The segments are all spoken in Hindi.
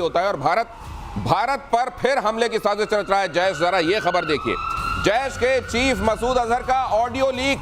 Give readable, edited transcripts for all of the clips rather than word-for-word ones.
होता है और भारत पर फिर हमले की साजिश रच रहा है जैश। जरा ये खबर देखिए, जैश के चीफ मसूद अजहर का ऑडियो लीक।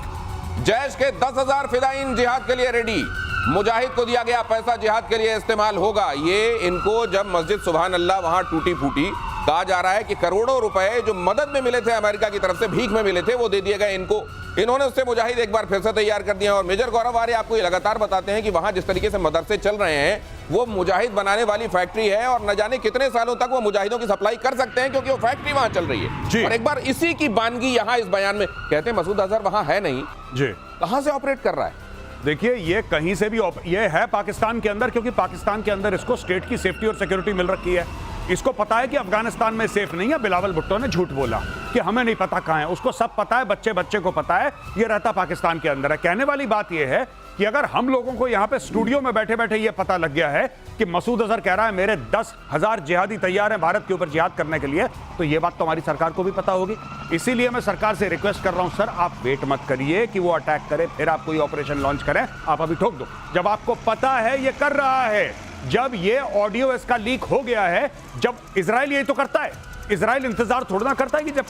जैश के 10,000 फिदाइन जिहाद के लिए रेडी, मुजाहिद को दिया गया पैसा जिहाद के लिए इस्तेमाल होगा। ये इनको जब मस्जिद सुभान अल्लाह वहां टूटी फूटी, कहा जा रहा है कि करोड़ों रुपए जो मदद में मिले थे अमेरिका की तरफ से, भीख में मिले थे, वो दे दिए गए इनको। इन्होंने उससे मुजाहिद एक बार फिर से तैयार कर दिया। और मेजर गौरव आर्य आपको ये लगातार बताते हैं कि वहां जिस तरीके से मदरसे चल रहे हैं वो मुजाहिद बनाने वाली फैक्ट्री है और न जाने कितने सालों तक वो मुजाहिदों की सप्लाई कर सकते हैं क्योंकि वो फैक्ट्री वहां चल रही है। और एक बार इसी की बानगी यहां इस बयान में कहते हैं मसूद अजहर वहां है नहीं जी, कहां से ऑपरेट कर रहा है? देखिए, ये कहीं से भी ये है पाकिस्तान के अंदर, क्योंकि पाकिस्तान के अंदर इसको स्टेट की सेफ्टी और सिक्योरिटी मिल रखी है। इसको पता है कि अफगानिस्तान में सेफ नहीं है। बिलावल भुट्टो ने झूठ बोला कि हमें नहीं पता कहां है, उसको सब पता है, बच्चे बच्चे को पता है, ये रहता पाकिस्तान के अंदर है। कहने वाली बात ये है कि अगर हम लोगों को यहां पे स्टूडियो में बैठे बैठे ये पता लग गया है कि मसूद अजहर कह रहा है मेरे 10,000 जिहादी तैयार हैं भारत के ऊपर जिहाद करने के लिए, तो ये बात तो हमारी सरकार को भी पता होगी। इसीलिए मैं सरकार से रिक्वेस्ट कर रहा हूं, सर आप वेट मत करिए कि वो अटैक करे फिर आप कोई ऑपरेशन लॉन्च करें, आप अभी ठोक दो। जब आपको पता है ये कर रहा है, जब ये ऑडियो इसका लीक हो गया है, जब इजराइल यही तो करता है, इजराइल इंतजार थोड़ा ना करता है कि जब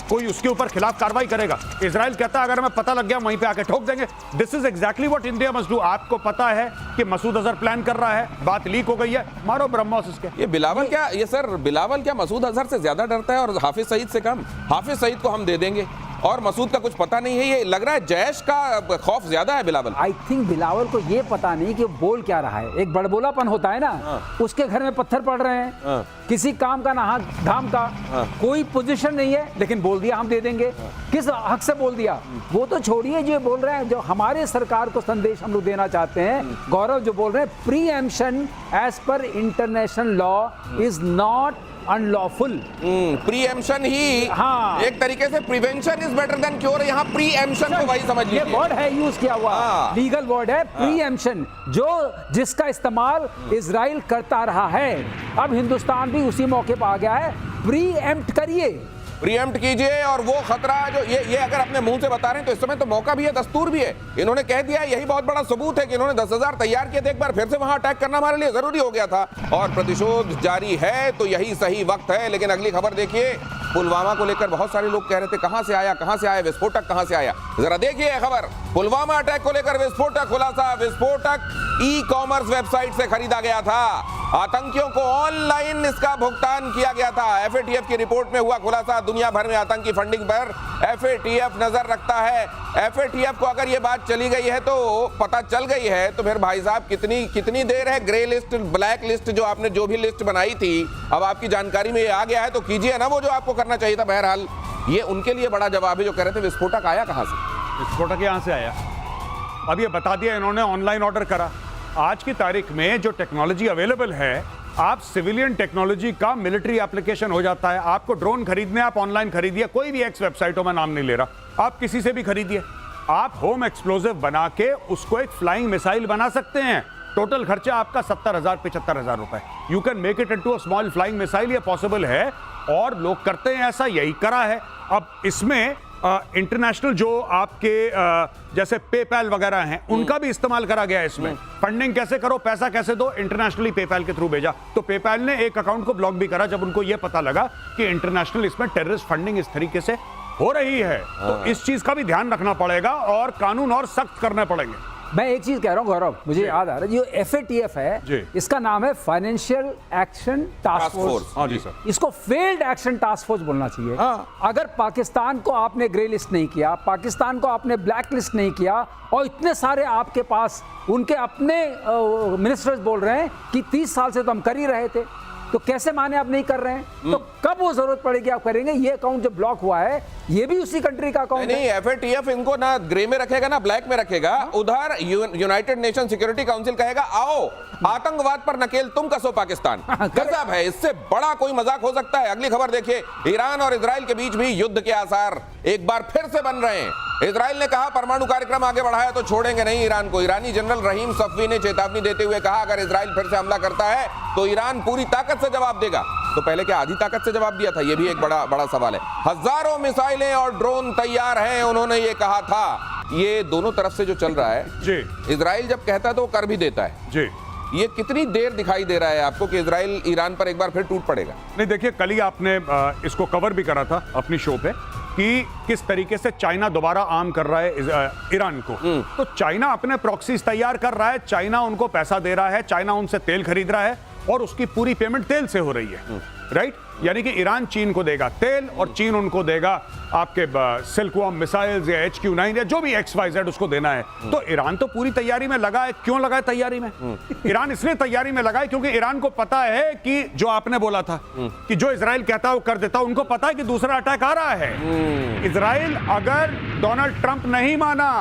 कोई उसके ऊपर खिलाफ कार्रवाई करेगा। इजराइल कहता है अगर हमें पता लग गया वहीं पे आके ठोक देंगे। This is exactly what India must do. आपको पता है कि मसूद अजहर प्लान कर रहा है, बात लीक हो गई है, मारो ब्रह्मोस इसके। ये बिलावल क्या मसूद अजहर से ज्यादा डरता है और हाफिज सईद से कम? हाफिज सईद को हम दे देंगे और मसूद का कुछ पता नहीं है। ये लग रहा है जैश का खौफ ज्यादा है बिलावल। आई थिंक बिलावल को ये पता नहीं कि बोल क्या रहा है। एक बड़बोलापन होता है ना, उसके घर में पत्थर पड़ रहे हैं, किसी काम का ना हाथ धाम का, कोई पोजीशन नहीं है, लेकिन बोल दिया हम दे देंगे। किस हक से बोल दिया वो तो छोड़िए, जो बोल रहे हैं, जो हमारे सरकार को संदेश हम लोग देना चाहते हैं, गौरव जो बोल रहे हैं, प्रीएम्पशन एज पर international law is not unlawful. Preemption ही एक तरीके से prevention is better than cure. यहाँ प्रीएम्पशन को वही समझ लीजिए, ये वर्ड है यूज किया हुआ, लीगल वर्ड है प्रीएम्पशन, जिसका इस्तेमाल इजराइल करता रहा है। अब हिंदुस्तान भी उसी मौके पर आ गया है, प्रीएम्प्ट करिए, प्रीएम्प्ट कीजिए। और वो खतरा जो ये अगर अपने मुंह से बता रहे हैं तो इस समय तो मौका भी है, दस्तूर भी है। इन्होंने कह दिया, यही बहुत बड़ा सबूत है कि इन्होंने 10,000 तैयार किए थे, एक बार फिर से वहां अटैक करना हमारे लिए जरूरी हो गया था और प्रतिशोध जारी है, तो यही सही वक्त है। लेकिन अगली खबर देखिए, पुलवामा को लेकर बहुत सारे लोग कह रहे थे कहां से आया विस्फोटक, कहां से आया। जरा देखिए खबर, पुलवामा अटैक को लेकर विस्फोटक खुलासा। विस्फोटक ई कॉमर्स वेबसाइट से खरीदा गया था, आतंकियों को ऑनलाइन इसका भुगतान किया गया था। एफएटीएफ की रिपोर्ट में हुआ खुलासा। दुनिया भर में आतंकी फंडिंग पर एफएटीएफ नजर रखता है। एफएटीएफ को अगर ये बात चली गई है, तो पता चल गई है, तो फिर भाई साहब कितनी देर है ग्रे लिस्ट, ब्लैक लिस्ट, जो आपने जो भी लिस्ट बनाई थी, अब आपकी जानकारी में ये आ गया है, तो कीजिए ना वो जो आपको करना चाहिए था। बहरहाल ये उनके लिए बड़ा जवाब है जो कह रहे थे विस्फोटक आया कहां से। विस्फोटक यहां से आया, अब ये बता दिया इन्होंने, ऑनलाइन ऑर्डर करा। आज की तारीख में जो टेक्नोलॉजी अवेलेबल है, आप सिविलियन टेक्नोलॉजी का मिलिट्री एप्लीकेशन हो जाता है। आपको ड्रोन खरीदने, आप ऑनलाइन खरीदिए, कोई भी एक्स वेबसाइटों में नाम नहीं ले रहा, आप किसी से भी खरीदिए। आप होम एक्सप्लोजिव बना के उसको एक फ्लाइंग मिसाइल बना सकते हैं। टोटल खर्चा आपका 70,000 75,000 रुपए। You can make it into a small flying missile. ये पॉसिबल है और लोग करते हैं ऐसा, यही करा है। अब इसमें इंटरनेशनल जो आपके जैसे पेपैल वगैरह हैं, उनका भी इस्तेमाल करा गया है इसमें। फंडिंग कैसे करो, पैसा कैसे दो, इंटरनेशनली पेपैल के थ्रू भेजा। तो पेपैल ने एक अकाउंट को ब्लॉक भी करा जब उनको यह पता लगा कि इंटरनेशनल इसमें टेररिस्ट फंडिंग इस तरीके से हो रही है। तो इस चीज का भी ध्यान रखना पड़ेगा और कानून और सख्त करने पड़ेंगे। मैं एक चीज कह रहा हूं गौरव, मुझे याद आ रहा है, जो एफएटीएफ है, इसका नाम है फाइनेंशियल एक्शन टास्क फोर्स। हाँ जी सर, इसको फेल्ड एक्शन टास्क फोर्स बोलना चाहिए। अगर पाकिस्तान को आपने ग्रे लिस्ट नहीं किया, पाकिस्तान को आपने ब्लैक लिस्ट नहीं किया, और इतने सारे आपके पास उनके अपने मिनिस्टर्स बोल रहे हैं कि 30 साल से तो हम कर ही रहे थे, तो कैसे माने आप नहीं कर रहे हैं? तो कब वो जरूरत पड़ेगी आप करेंगे? ये अकाउंट जो ब्लॉक हुआ है, ये भी उसी कंट्री का अकाउंट नहीं, एफएटीएफ इनको ना ग्रे में रखेगा ना ब्लैक में रखेगा। उधर यूनाइटेड नेशन सिक्योरिटी काउंसिल कहेगा आओ आतंकवाद पर नकेल तुम कसो पाकिस्तान। गजब है, इससे बड़ा कोई मजाक हो सकता है? अगली खबर देखिए, ईरान और इजराइल के बीच भी युद्ध के आसार एक बार फिर से बन रहे हैं। इजराइल ने कहा परमाणु कार्यक्रम आगे बढ़ाया तो छोड़ेंगे नहीं ईरान को। ईरानी जनरल रहीम सफवी ने चेतावनी देते हुए कहा अगर इजराइल फिर से हमला करता है तो ईरान पूरी ताकत से जवाब देगा। तो पहले क्या आधी ताकत से जवाब दिया था? ये भी एक बड़ा सवाल है। हजारों मिसाइलें और ड्रोन तैयार हैं, उन्होंने ये कहा था। ये दोनों तरफ से जो चल रहा है जी, इजराइल जब कहता है तो वो कर भी देता है जी। ये कितनी देर दिखाई दे रहा है आपको कि इजराइल ईरान पर एक बार फिर टूट पड़ेगा? नहीं देखिए, कल ही आपने इसको कवर भी करा था अपनी शो पे कि किस तरीके से चाइना दोबारा आर्म कर रहा है ईरान को। तो चाइना अपने प्रॉक्सीज तैयार कर रहा है, चाइना उनको पैसा दे रहा है, चाइना उनसे तेल खरीद रहा है और उसकी पूरी पेमेंट तेल से हो रही है, राइट? यानी कि ईरान चीन को देगा तेल और चीन उनको देगा आपके सिल्कवॉर्म मिसाइल्स या HQ-9 या जो भी XYZ उसको देना है। तो ईरान तो पूरी तैयारी में लगा है। क्यों लगा है तैयारी में? ईरान इसलिए तैयारी में लगा है क्योंकि ईरान को पता है कि जो आपने बोला था कि जो इजराइल कहता है वो कर देता, उनको पता है कि दूसरा अटैक आ रहा है। इजराइल अगर डोनाल्ड ट्रंप नहीं माना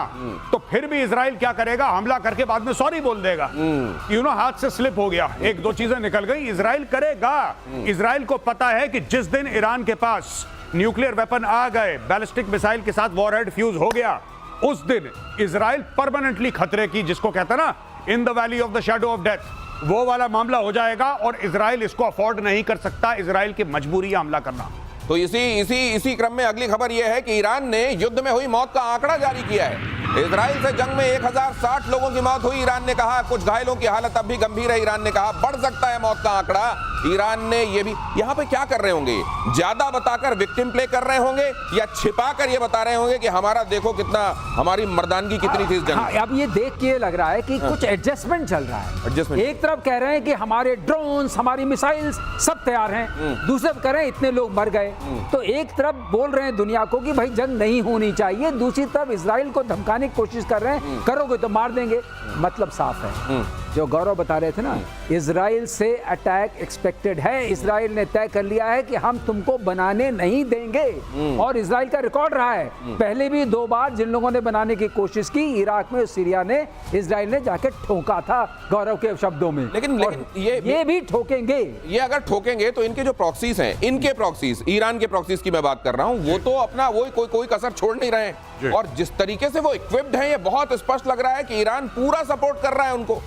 तो फिर भी इजराइल क्या करेगा? हमला करके बाद में सॉरी बोल देगा। हाथ से स्लिप हो गया, एक दो चीजें निकल गई, इजराइल करेगा। इजराइल को पता है कि जिस दिन ईरान के पास न्यूक्लियर वेपन आ गए, बैलिस्टिक मिसाइल के साथ वॉरहेड फ्यूज हो गया, उस दिन इजराइल परमानेंटली खतरे की, जिसको कहते हैं ना in the valley of the shadow of death, वो वाला मामला हो जाएगा और इजराइल इसको अफोर्ड नहीं कर सकता। इजराइल की मजबूरी है हमला करना। तो इसी क्रम में अगली खबर यह है कि ईरान ने युद्ध में हुई मौत का आंकड़ा जारी किया है। इजराइल से जंग में 1060 लोगों की मौत हुई। ईरान ने कहा कुछ घायलों की हालत अब भी गंभीर है। ईरान ने कहा बढ़ सकता है मौत का आंकड़ा। ईरान ने ये भी, यहां पे क्या कर रहे होंगे? ज्यादा बताकर विक्टिम प्ले कर रहे होंगे या छिपाकर ये बता रहे होंगे कि हमारा देखो कितना, हमारी मर्दानगी कितनी थी इस जंग में? अब ये देख के लग रहा है कि कुछ एडजस्टमेंट चल रहा है। एडजस्टमेंट। एक तरफ कह रहे हैं कि हमारे ड्रोन्स, हमारी मिसाइल्स सब तैयार हैं, दूसरे तरफ कह रहे हैं इतने लोग मर गए। तो एक तरफ बोल रहे हैं दुनिया को कि भाई जंग नहीं होनी चाहिए, दूसरी तरफ इजराइल को धमकाने की कोशिश कर रहे हैं, करोगे तो मार देंगे। मतलब साफ है, जो गौरव बता रहे थे ना, इजराइल से अटैक एक्सपेक्टेड है। इजराइल ने तय कर लिया है कि हम तुमको बनाने नहीं देंगे। और इजराइल का रिकॉर्ड रहा है, पहले भी 2 बार जिन लोगों ने बनाने की कोशिश की, इराक में, सीरिया ने, इजराइल ने जाके ठोका था, गौरव के शब्दों में। लेकिन ये भी ठोकेंगे। ये अगर ठोकेंगे तो इनके जो प्रॉक्सीज हैं, इनके प्रॉक्सीज, ईरान के प्रॉक्सीज की मैं बात कर रहा हूं, वो तो अपना वो कोई कसर छोड़ नहीं रहे हैं। और जिस तरीके से वो इक्विप्ड हैं, ये बहुत स्पष्ट लग रहा है कि ईरान पूरा सपोर्ट कर रहा है उनको।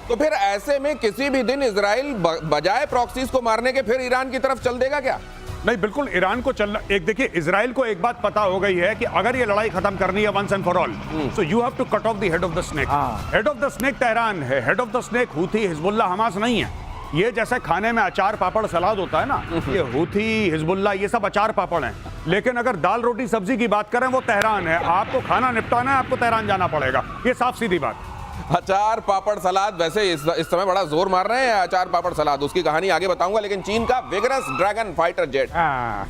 तो फिर ऐसे में किसी भी दिन इजराइल बजाय प्रॉक्सीज को मारने के फिर ईरान की तरफ चल देगा क्या? नहीं, बिल्कुल ईरान को चलना। एक देखिए, इजराइल को एक बात पता हो गई है कि अगर ये लड़ाई खत्म करनी है once and for all, so you have to cut off the head of the snake. Head of the snake Tehran है, head of the snake Houthi, Hezbollah, Hamas नहीं है। ये जैसे खाने में अचार पापड़ सलाद होता है ना, ये हूथी, हिजबुल्लाह, ये सब अचार पापड़ हैं। लेकिन अगर दाल रोटी सब्जी की बात करें, वो तेहरान है। आपको खाना निपटाना है, आपको तेहरान जाना पड़ेगा। ये साफ सीधी बात। अचार पापड़ सलाद, वैसे इस समय बड़ा जोर मार रहे हैं अचार पापड़ सलाद, उसकी कहानी आगे बताऊंगा। लेकिन चीन का vigorous dragon fighter jet,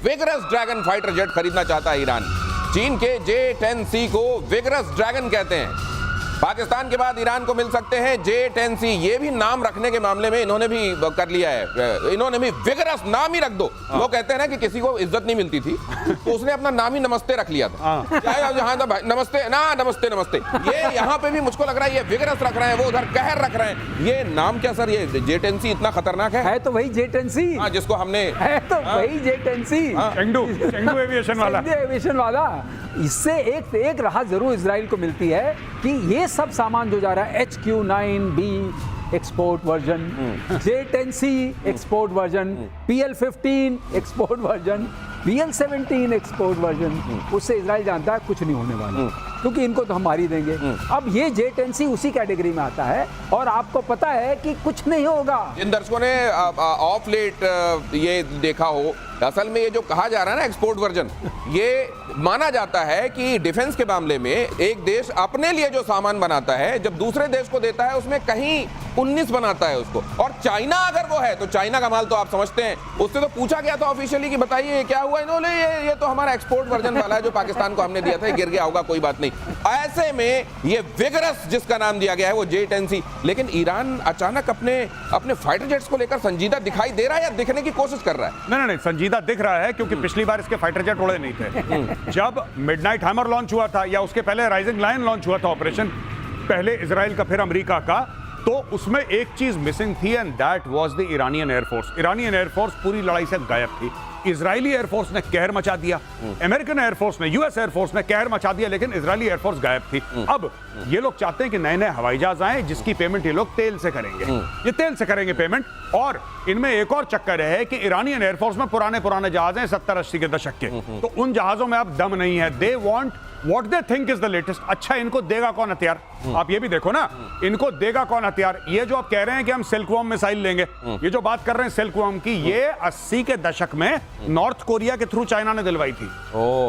vigorous dragon fighter jet खरीदना चाहता है ईरान। चीन के J-10C को विगरस ड्रैगन कहते हैं। पाकिस्तान के बाद ईरान को मिल सकते हैं J-10C। ये भी नाम रखने के मामले में इन्होंने भी कर लिया है, इन्होंने भी विगरस नाम ही रख दो। वो कहते हैं ना कि किसी को इज्जत नहीं मिलती थी तो उसने अपना नाम ही नमस्ते रख लिया था। यहाँ था नमस्ते ना, नमस्ते नमस्ते। ये यहाँ पे भी मुझको लग रहा है ये विगरस रख रहे हैं, वो उधर कहर रख रहे हैं। ये नाम क्या सर, ये J-10C इतना खतरनाक है? तो वही J-10C, जिसको हमने, है तो वही J-10C, चेंगडू एविएशन वाला। इससे एक राहत जरूर इजराइल को मिलती है कि ये सब सामान जो जा रहा है, HQ-9B export version, J-10C export version, PL-15 export version, PL-17 export version, उससे इजराइल जानता है कुछ नहीं होने वाला, क्योंकि इनको तो हम मार ही देंगे। अब ये J-10C उसी कैटेगरी में आता है और आपको पता है कि कुछ नहीं होगा। जिन दर्शकों ने ऑफ लेट ये देखा हो, असल में ये जो कहा जा रहा है ना एक्सपोर्ट वर्जन, ये माना जाता है कि डिफेंस के मामले में एक देश अपने लिए जो सामान बनाता है, जब दूसरे देश को देता है उसमें कहीं 19 बनाता है उसको। और चाइना अगर वो है तो चाइना का माल तो आप समझते हैं, उससे तो पूछा गया था ऑफिशियली कि बताइए ये क्या हुआ, इन्होंने ये तो हमारा एक्सपोर्ट वर्जन वाला है जो पाकिस्तान को हमने दिया था, गिर गया होगा, कोई बात नहीं। ऐसे में ये विगरस जिसका नाम दिया गया है वो J-10C। लेकिन ईरान अचानक अपने फाइटर जेट्स को लेकर संजीदा दिखाई दे रहा है या दिखने की कोशिश कर रहा है? नहीं, संजीदा दिख रहा है क्योंकि पिछली बार इसके फाइटर जेट उड़े नहीं थे। जब मिडनाइट हैमर लॉन्च हुआ था या उसके पहले राइजिंग लायन लॉन्च हुआ था ऑपरेशन, पहले इजराइल का फिर अमेरिका का, तो उसमें एक चीज मिसिंग थी and that was the Iranian air force. Iranian air force पूरी लड़ाई से गायब थी। इजरायली एयरफोर्स ने कहर मचा दिया, अमेरिकन एयरफोर्स ने, यूएस एयरफोर्स ने कहर मचा दिया, लेकिन इजरायली एयरफोर्स गायब थी। अब ये लोग चाहते हैं कि नए नए हवाई जहाज आए जिसकी पेमेंट ये लोग तेल से करेंगे, ये तेल से करेंगे पेमेंट। और इनमें एक और चक्कर है कि ईरानियन एयरफोर्स में पुराने पुराने जहाज हैं 70-80 के दशक के, तो उन जहाजों में अब दम नहीं है। They want what they think is the latest. अच्छा, इनको देगा कौन हथियार? आप ये भी देखो ना, इनको देगा कौन हथियार? ये जो आप कह रहे हैं कि हम सिल्कवर्म मिसाइल लेंगे, ये जो बात कर रहे हैं सिल्कवर्म की, ये 80 के दशक में नॉर्थ कोरिया के थ्रू चाइना ने दिलवाई थी।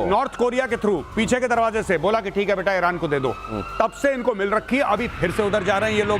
नॉर्थ कोरिया के थ्रू पीछे के दरवाजे से बोला कि ठीक है बेटा ईरान को दे दो, तब से इनको मिल रखी है। अभी फिर से उधर जा रहे हैं ये लोग,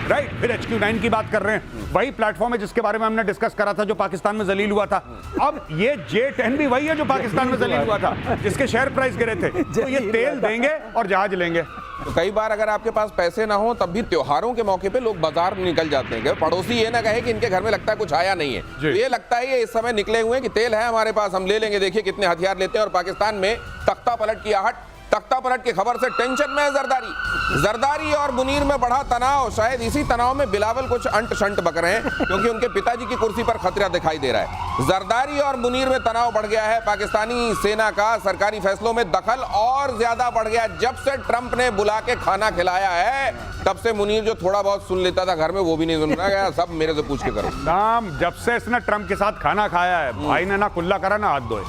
राइट? फिर HQ-9 की बात कर रहे हैं, वही प्लेटफॉर्म है जिसके बारे में हमने डिस्कस करा था जो पाकिस्तान में जलील हुआ था। अब ये J-10 भी वही है जो पाकिस्तान में जलील हुआ था, जिसके शेयर प्राइस गिरे थे। तो ये तेल देंगे और जहाज लेंगे। तो कई बार अगर आपके पास पैसे ना हो तब भी त्योहारों के मौके पे लोग बाजार निकल जाते हैं, पड़ोसी ये ना कहे कि इनके घर में लगता है कुछ आया नहीं है, तो ये लगता है ये इस समय निकले हुए हैं कि तेल है हमारे पास, हम ले लेंगे, देखिए कितने हथियार लेते हैं। और पाकिस्तान में तख्ता पलट की आहट, तख्ता पलट की खबर से टेंशन में है जरदारी और मुनीर में बढ़ा तनाव। शायद इसी तनाव में बिलावल कुछ अंट शंट बक रहे हैं, क्योंकि उनके पिताजी की कुर्सी पर खतरा दिखाई दे रहा है। जरदारी और मुनीर में तनाव बढ़ गया है। पाकिस्तानी सेना का सरकारी फैसलों में दखल और ज्यादा बढ़ गया। जब से ट्रंप ने बुला के खाना खिलाया है, तब से मुनीर जो थोड़ा बहुत सुन लेता था घर में, वो भी नहीं सुन रहा गया, सब मेरे से पूछ के करो। नाम जब से इसने ट्रंप के साथ खाना खाया है, भाई ने ना कुल्ला करा ना हाथ धोए।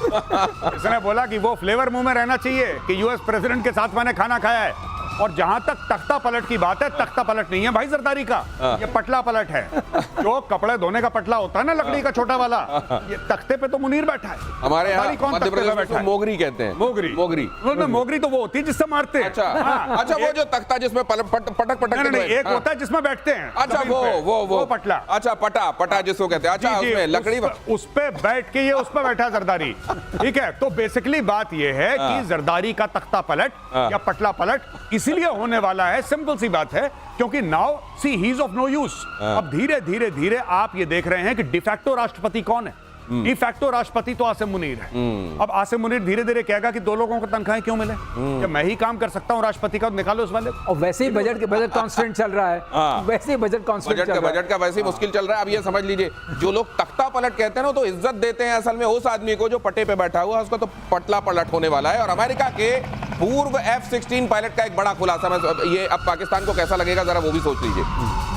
इसने बोला कि वो फ्लेवर मुंह में रहना चाहिए कि यूएस प्रेसिडेंट के साथ मैंने खाना खाया है। और जहां तक तख्ता पलट की बात है, तख्ता पलट नहीं है भाई जरदारी का, ये पटला पलट है। जो कपड़े धोने का पटला होता है ना लकड़ी का छोटा वाला, ये तख्ते पे तो मुनीर बैठा है। हमारे यहाँ मध्य प्रदेश में मोगरी कहते हैं। मोगरी तो वो होती है जिससे मारते हैं। अच्छा, वो जो तख्ता जिसमें पटक एक होता है जिसमें बैठते हैं। अच्छा, वो पटला। अच्छा, पटा जिसको कहते हैं। अच्छा, उसमें लकड़ी, उस पे बैठ के ये उस पे बैठा जरदारी, ठीक है। तो बेसिकली बात ये है कि जरदारी का तख्ता पलट या पटला पलट इसीलिए होने वाला है, सिंपल सी बात है, क्योंकि now see he is of no use. अब धीरे धीरे आप ये देख रहे हैं कि डिफैक्टो राष्ट्रपति कौन है? डिफैक्टो राष्ट्रपति तो आसिम मुनीर है। अब आसिम मुनीर धीरे धीरे कहेगा कि 2 लोगों को तनख्वाहें क्यों मिले, जब मैं ही काम कर सकता हूं राष्ट्रपति का, निकालो उस वाले। और वैसे ही बजट कांस्टेंट चल रहा है, वैसे ही बजट का वैसे ही मुश्किल चल रहा है। अब ये समझ लीजिए, जो लोग तख्ता पलट कहते हैं ना, तो इज्जत देते हैं असल में उस आदमी को जो पट्टे पे बैठा हुआ है, उसका तो पटला पलट होने वाला है। और अमेरिका के पूर्व F-16 पायलट का एक बड़ा खुलासा, ये अब पाकिस्तान को कैसा लगेगा जरा वो भी सोच लीजिए।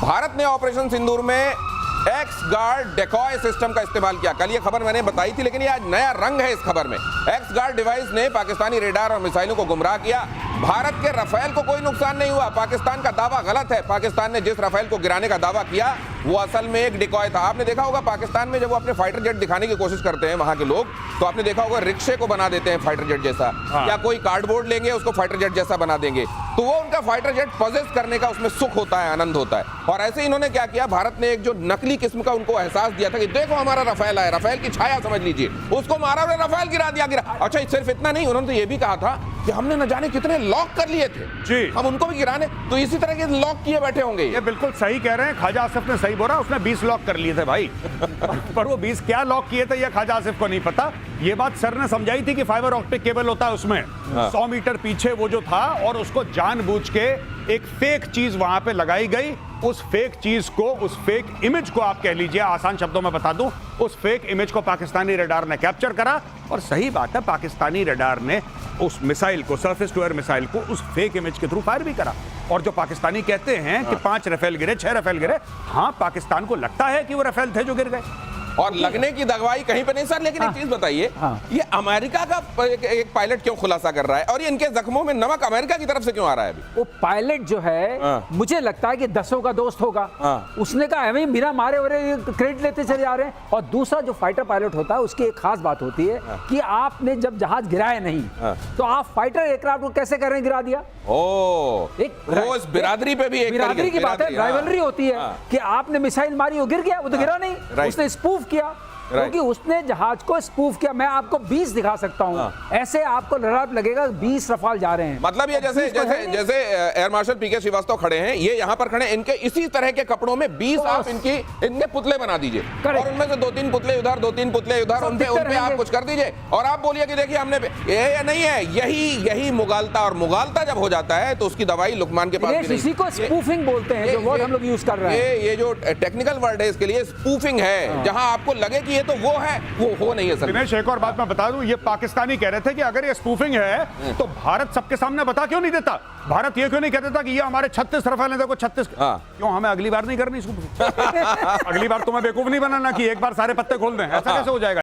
भारत ने ऑपरेशन सिंदूर में एक्स गार्ड डेकॉय सिस्टम का इस्तेमाल किया। कल ये खबर मैंने बताई थी, लेकिन ये आज नया रंग है इस खबर में। एक्स गार्ड डिवाइस ने पाकिस्तानी रेडार और मिसाइलों को गुमराह किया। भारत के राफेल को कोई नुकसान नहीं हुआ। पाकिस्तान का दावा गलत है। पाकिस्तान ने जिस राफेल को गिराने का दावा किया वो असल में एक डिकॉय था। आपने देखा होगा पाकिस्तान में जब वो अपने फाइटर जेट दिखाने की कोशिश करते हैं वहां के लोग, तो आपने देखा होगा रिक्शे को बना देते हैं फाइटर जेट जैसा, या कोई कार्डबोर्ड लेंगे उसको फाइटर जेट जैसा बना देंगे, तो वो उनका फाइटर जेट पजेस करने का उसमें सुख होता है, आनंद होता है। और ऐसे इन्होंने क्या किया, भारत ने एक जो नकली किस्म का उनको एहसास दिया था कि देखो हमारा राफेल है, राफेल की छाया समझ लीजिए, उसको मारा और राफेल गिरा दिया। अच्छा, सिर्फ इतना नहीं, उन्होंने तो ये भी कहा था कि हमने न जाने कितने लॉक कर लिए थे जी, हम उनको भी गिराने, तो इसी तरह के लॉक किए बैठे होंगे। ये बिल्कुल सही कह रहे हैं, ख्वाजा आसिफ ने सही बोला, उसने 20 लॉक कर लिए थे भाई। पर वो 20 क्या लॉक किए थे ये ख्वाजा आसिफ को नहीं पता। ये बात सर ने समझाई थी कि फाइबर ऑप्टिक केबल होता है उसमें 100 मीटर पीछे वो जो था, और उसको जानबूझ के एक फेक चीज वहां पे लगाई गई। उस फेक चीज को, उस फेक इमेज को आप कह लीजिए, आसान शब्दों में बता दूं, उस फेक इमेज को पाकिस्तानी रडार ने कैप्चर करा। और सही बात है, पाकिस्तानी रडार ने उस मिसाइल को, सरफेस टू एयर मिसाइल को, उस फेक इमेज के थ्रू फायर भी करा। और जो पाकिस्तानी कहते हैं कि 5 राफेल गिरे, 6 राफेल गिरे, हाँ पाकिस्तान को लगता है कि वो राफेल थे जो गिर गए, और लगने की दगवाई कहीं पे नहीं सर। लेकिन एक चीज बताइए, ये अमेरिका का एक पायलट क्यों खुलासा कर रहा है, और ये इनके जख्मों में नमक अमेरिका की तरफ से क्यों आ रहा है अभी? वो पायलट जो है, मुझे लगता है कि 10 का दोस्त होगा। उसने कहा हमें बिना मारे क्रेडिट लेते चले जा रहे हैं। और दूसरा जो फाइटर पायलट होता है उसकी एक खास बात होती है कि आपने जब जहाज गिराया नहीं, तो आप फाइटर एयरक्राफ्ट को कैसे कर रहे हैं गिरा दिया। इस बिरादरी पे भी एक बिरादरी की बात है, राइवलरी होती है कि आपने मिसाइल मारी, वो गिर गया, वो तो गिरा नहीं, उसने स्पूफ किया, क्योंकि उसने जहाज को स्पूफ किया। मैं आपको 20 दिखा सकता हूं, ऐसे आपको लगेगा 20 रफाल जा रहे हैं। मतलब ये जैसे एयर मार्शल पीके श्रीवास्तव खड़े हैं, ये यहाँ पर खड़े, इनके इसी तरह के कपड़ों में 20 आप इनके पुतले बना दीजिए, और उनमें से 2-3 पुतले उधर, 2-3 पुतले उधर, उन पे आप कुछ कर दीजिए, और आप बोलिए कि देखिए हमने ये नहीं है। यही मुगालता, और मुगालता जब हो जाता है तो उसकी दवाई लुकमान के पास इसी को स्पूफिंग बोलते हैं, जो वर्ड हम लोग यूज कर रहे हैं। ये जो टेक्निकल वर्ड है इसके लिए स्पूफिंग है, जहां आपको लगे कि ये तो वो है, वो हो नहीं है सर। दिनेश, एक और बात मैं बता दूं, ये पाकिस्तानी कह रहे थे कि अगर ये स्पूफिंग है तो भारत सबके सामने बता क्यों नहीं देता? भारत ये क्यों नहीं कहता था कि ये हमारे 36 रफेल हैं, देखो 36। क्यों हमें अगली बार नहीं करनी इसको? अगली बार तुम्हें बेवकूफ नहीं बनाना कि एक बार सारे पत्ते खोल दें, ऐसा कैसे हो जाएगा?